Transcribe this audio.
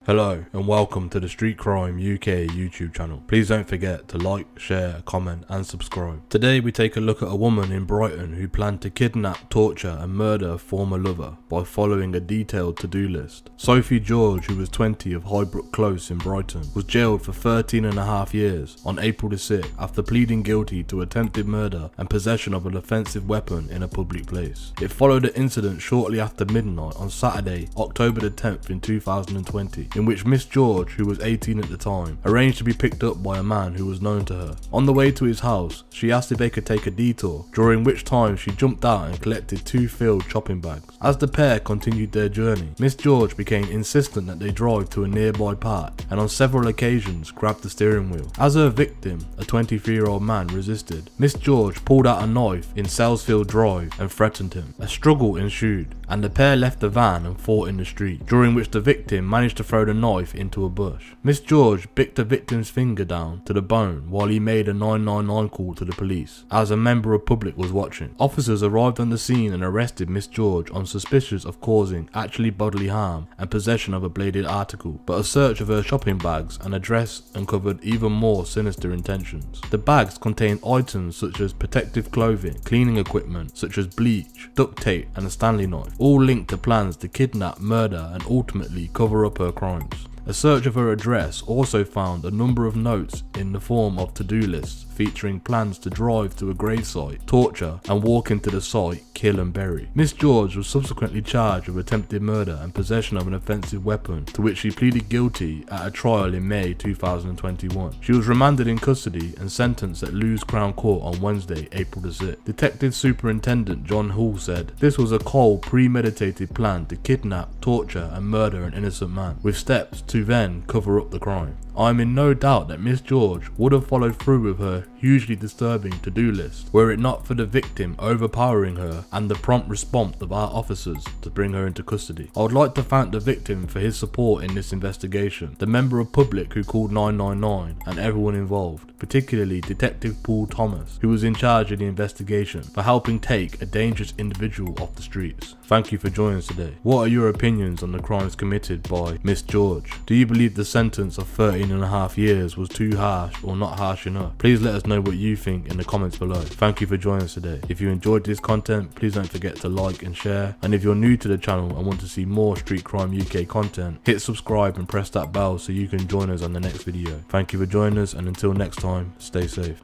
Hello and welcome to the Street Crime UK YouTube channel. Please don't forget to like, share, comment and subscribe. Today we take a look at a woman in Brighton who planned to kidnap, torture and murder a former lover by following a detailed to-do list. Sophie George, who was 20 of Highbrook Close in Brighton, was jailed for 13.5 years on April the 6th after pleading guilty to attempted murder and possession of an offensive weapon in a public place. It followed an incident shortly after midnight on Saturday, October the 10th in 2020. In which Miss George, who was 18 at the time, arranged to be picked up by a man who was known to her. On the way to his house, she asked if they could take a detour, during which time she jumped out and collected 2 filled shopping bags. As the pair continued their journey, Miss George became insistent that they drive to a nearby park and on several occasions grabbed the steering wheel. As her victim, a 23-year-old man, resisted, Miss George pulled out a knife in Salesfield Drive and threatened him. A struggle ensued and the pair left the van and fought in the street, during which the victim managed to throw the knife into a bush. Miss George bit the victim's finger down to the bone while he made a 999 call to the police, as a member of public was watching. Officers arrived on the scene and arrested Miss George on suspicion of causing actually bodily harm and possession of a bladed article, but a search of her shopping bags and address uncovered even more sinister intentions. The bags contained items such as protective clothing, cleaning equipment such as bleach, duct tape and a Stanley knife, all linked to plans to kidnap, murder and ultimately cover up her crimes. A search of her address also found a number of notes in the form of to-do lists featuring plans to drive to a gravesite, torture and walk into the site, kill and bury. Miss George was subsequently charged with attempted murder and possession of an offensive weapon, to which she pleaded guilty at a trial in May 2021. She was remanded in custody and sentenced at Lewes Crown Court on Wednesday, April the 6th. Detective Superintendent John Hall said, "This was a cold, premeditated plan to kidnap, torture and murder an innocent man, with steps to then cover up the crime. I am in no doubt that Miss George would have followed through with her hugely disturbing to-do list, were it not for the victim overpowering her and the prompt response of our officers to bring her into custody. I would like to thank the victim for his support in this investigation, the member of public who called 999 and everyone involved, particularly Detective Paul Thomas, who was in charge of the investigation, for helping take a dangerous individual off the streets. Thank you for joining us today. What are your opinions on the crimes committed by Miss George? Do you believe the sentence of 13.5 years was too harsh or not harsh enough? Please let us know what you think in the comments below. Thank you for joining us today. If you enjoyed this content, please don't forget to like and share. And if you're new to the channel and want to see more Street Crime UK content, hit subscribe and press that bell so you can join us on the next video. Thank you for joining us, and until next time, stay safe.